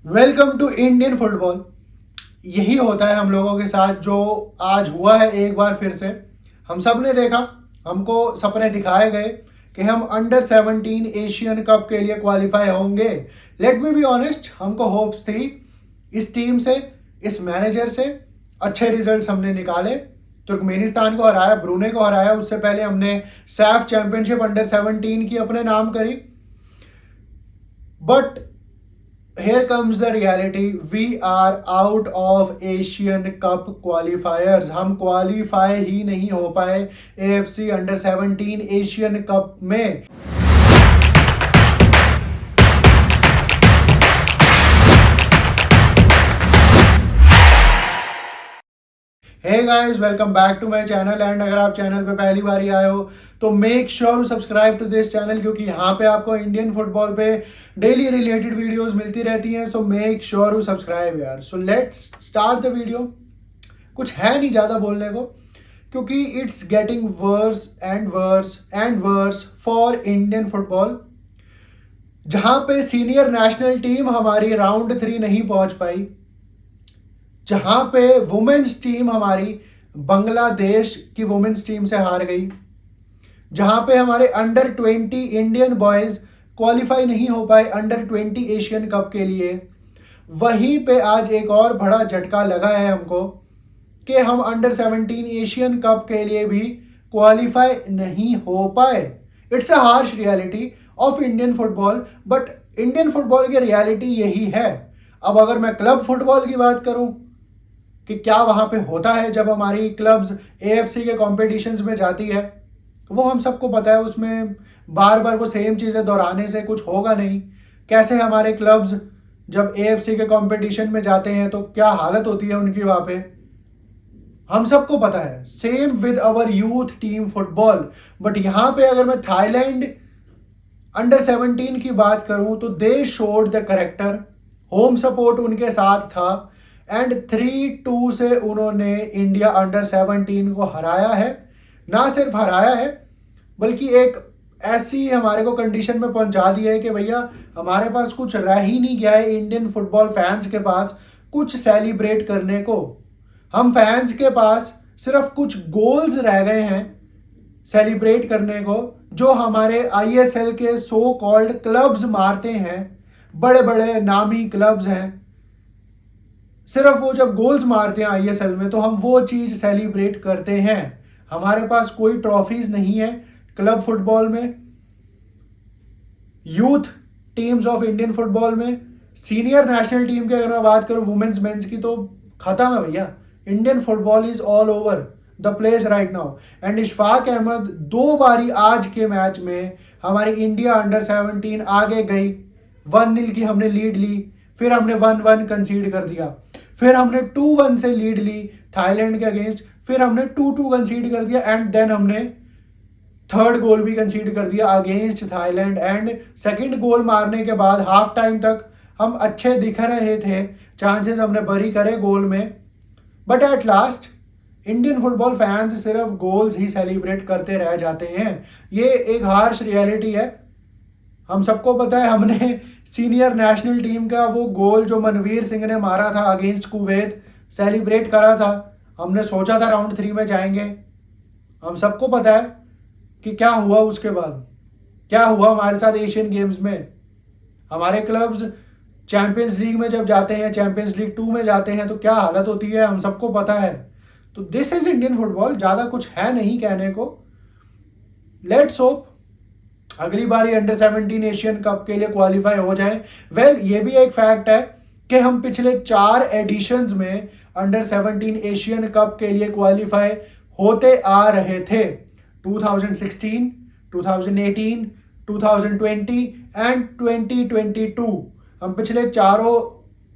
Welcome to Indian football. यही होता है हम लोगों के साथ जो आज हुआ है एक बार फिर से। हम सब ने देखा, हमको सपने दिखाए गए कि हम अंडर 17 एशियन कप के लिए क्वालिफाई होंगे। लेट मी बी ऑनेस्ट, हमको होप्स थी इस टीम से, इस मैनेजर से। अच्छे रिजल्ट्स हमने निकाले, तुर्कमेनिस्तान को हराया, ब्रूने को हराया। उससे पहले हमने सैफ चैंपियनशिप अंडर 17 की अपने नाम करी। But here comes the reality, we are out of Asian Cup qualifiers। हम क्वालिफाई ही नहीं हो पाए AFC अंडर 17 एशियन कप में। Hey guys, welcome back to my channel. And अगर आप चैनल पे पहली बार ही आए हो तो make sure to subscribe to this channel, क्योंकि यहाँ पे आपको इंडियन फुटबॉल पे डेली रिलेटेड वीडियोस मिलती रहती हैं। So make sure to subscribe यार। So let's start the video. कुछ है नहीं ज़्यादा बोलने को, क्योंकि it's getting worse and worse and worse for Indian football. जहाँ पे सीनियर नेशनल टीम हमारी राउंड 3 नहीं पहुंच पाई, जहां पे वुमेन्स टीम हमारी बांग्लादेश की वुमेन्स टीम से हार गई, जहां पे हमारे अंडर 20 इंडियन बॉयज क्वालिफाई नहीं हो पाए अंडर 20 एशियन कप के लिए, वहीं पे आज एक और बड़ा झटका लगा है हमको कि हम अंडर 17 एशियन कप के लिए भी क्वालिफाई नहीं हो पाए। It's a harsh reality of Indian football, but Indian football की रियलिटी यही है। अब अगर मैं क्लब फुटबॉल की बात करूं कि क्या वहां पे होता है जब हमारी क्लब्स AFC के कॉम्पिटिशन्स में जाती है, वो हम सबको पता है। उसमें बार बार वो सेम चीज़ें दोहराने से कुछ होगा नहीं। कैसे हमारे क्लब्स जब AFC के कंपटीशन में जाते हैं तो क्या हालत होती है उनकी वहां पे, हम सबको पता है। Same with our youth team football. But यहां पे अगर मैं थाईलैंड अंडर 17 की बात करूं तो they showed the character. Home support उनके साथ था एंड 3-2 से उन्होंने इंडिया अंडर 17 को हराया है। ना सिर्फ हराया है, बल्कि एक ऐसी हमारे को कंडीशन में पहुंचा दिया है कि भैया हमारे पास कुछ रह ही नहीं गया है इंडियन फुटबॉल फैंस के पास कुछ सेलिब्रेट करने को। हम फैंस के पास सिर्फ कुछ गोल्स रह गए हैं सेलिब्रेट करने को, जो हमारे ISL के सो कॉल्ड क्लब्स मारते हैं। बड़े बड़े नामी क्लब्स हैं, सिर्फ वो जब गोल्स मारते हैं ISL में तो हम वो चीज सेलिब्रेट करते हैं। हमारे पास कोई ट्रॉफीज नहीं है क्लब फुटबॉल में, youth teams of Indian football में। सीनियर नेशनल टीम की अगर मैं बात करूं वुमेन्स मेंस की तो खत्म है भैया। Indian football is all over the place right now. And Ishfaq Ahmed 2 बारी आज के मैच में हमारी इंडिया अंडर 17 आगे गई। 1-0 की हमने लीड ली, फिर हमने 1-1 कंसीड कर दिया, फिर हमने 2-1 से लीड ली थाईलैंड के अगेंस्ट, फिर हमने 2-2 कंसीड कर दिया एंड देन हमने थर्ड गोल भी कंसीड कर दिया against Thailand. And second goal मारने के बाद हाफ टाइम तक हम अच्छे दिख रहे थे, चांसेस हमने बरी करे गोल में। But at last Indian football fans सिर्फ गोल्स ही सेलिब्रेट करते रह जाते हैं। ये एक हार्श रियलिटी है, हम सबको पता है। हमने सीनियर नेशनल टीम का वो गोल जो मनवीर सिंह ने मारा था अगेंस्ट कुवैत सेलिब्रेट करा था। हमने सोचा था राउंड 3 में जाएंगे। हम सबको पता है कि क्या हुआ उसके बाद, क्या हुआ हमारे साथ एशियन गेम्स में। हमारे क्लब्स चैंपियंस लीग में जब जाते हैं, चैंपियंस लीग 2 में जाते हैं तो क्या हालत होती है हम सबको पता है। तो दिस इज इंडियन फुटबॉल, ज्यादा कुछ है नहीं कहने को। लेट्स होप अगली बारी अंडर 17 एशियन कप के लिए क्वालिफाई हो जाए। वेल, ये भी एक फैक्ट है कि हम पिछले 4 एडिशंस में अंडर 17 एशियन कप के लिए क्वालिफाई होते आ रहे थे। 2016, 2018, 2020 एंड 2022 हम पिछले चारों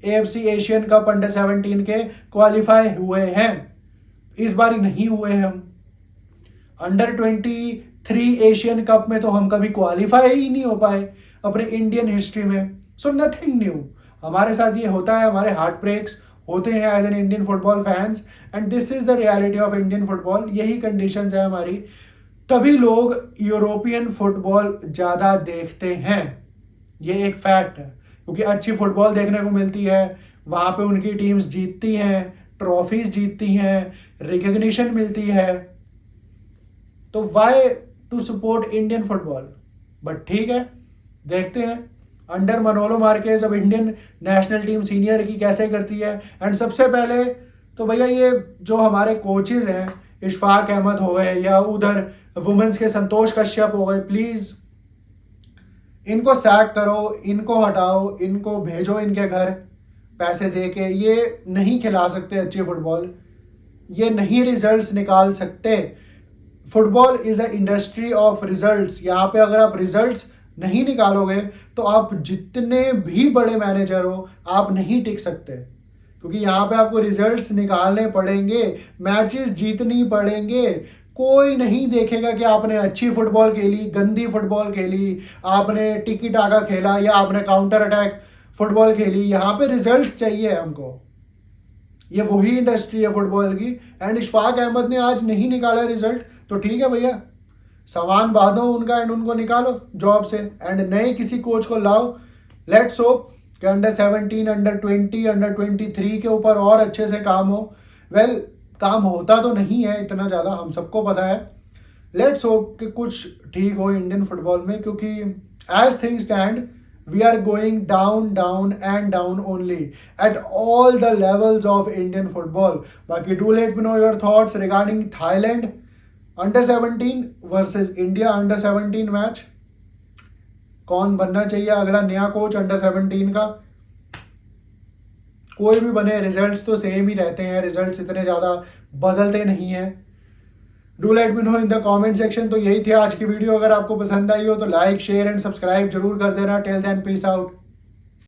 AFC एशियन कप अंडर 17 के क्वालिफाई हुए हैं। इस बार नहीं हुए हम। अंडर 23 एशियन कप में तो हम कभी क्वालिफाई ही नहीं हो पाए अपने इंडियन हिस्ट्री में। सो नथिंग न्यू, हमारे साथ ये होता है, हमारे हार्ट ब्रेक्स होते हैं as an Indian football fans. And this is the reality of Indian football. यही कंडीशंस है हमारी, तभी लोग यूरोपियन फुटबॉल ज्यादा देखते हैं। ये एक फैक्ट है। क्योंकि अच्छी फुटबॉल देखने को मिलती है, वहाँ पे उनकी टीम्स जीतती हैं, ट्रॉफीज जीतती हैं, रिकग्निशन मिलती है, तो why to support Indian football. But ठीक है, देखते हैं अंडर मनोलो मार्केज अब इंडियन नेशनल टीम सीनियर की कैसे करती है। एंड सबसे पहले तो भैया ये जो हमारे कोचेज हैं, इशफाक अहमद हो गए या उधर वुमेन्स के संतोष कश्यप हो गए, प्लीज़ इनको सैक करो, इनको हटाओ, इनको भेजो इनके घर पैसे दे के। ये नहीं खिला सकते अच्छी फुटबॉल, ये नहीं रिजल्ट्स निकाल सकते। Football is a industry of results. यहाँ पे अगर आप रिजल्ट्स नहीं निकालोगे तो आप जितने भी बड़े मैनेजर हो आप नहीं टिक सकते, क्योंकि यहाँ पे आपको रिजल्ट्स निकालने पड़ेंगे, मैचेस जीतनी पड़ेंगे। कोई नहीं देखेगा कि आपने अच्छी फुटबॉल खेली, गंदी फुटबॉल खेली, आपने टिकी टाका खेला या आपने काउंटर अटैक फुटबॉल खेली। यहाँ पे रिजल्ट्स चाहिए हमको। ये वही इंडस्ट्री है फुटबॉल की। एंड इशफाक अहमद ने आज नहीं निकाला रिजल्ट, तो ठीक है भैया, सामान बांधो उनका एंड उनको निकालो जॉब से एंड नए किसी कोच को लाओ। लेट्स होप कि अंडर 17, अंडर 20, अंडर 23 के ऊपर और अच्छे से काम हो। वेल, काम होता तो नहीं है इतना ज़्यादा, हम सबको पता है। लेट्स होप कि कुछ ठीक हो इंडियन फुटबॉल में, क्योंकि as thing stand we are going down, down and down only at all the levels of Indian football. बाकी do let me know your thoughts regarding Thailand under 17 versus India under 17 match. कौन बनना चाहिए अगला नया coach under 17 का? कोई भी बने, रिजल्ट्स तो सेम ही रहते हैं, रिजल्ट्स इतने ज़्यादा बदलते नहीं हैं। Do let me know in the comment section. तो यही थी आज की वीडियो। अगर आपको पसंद आई हो तो लाइक, शेयर एंड सब्सक्राइब जरूर कर देना। Till then peace out.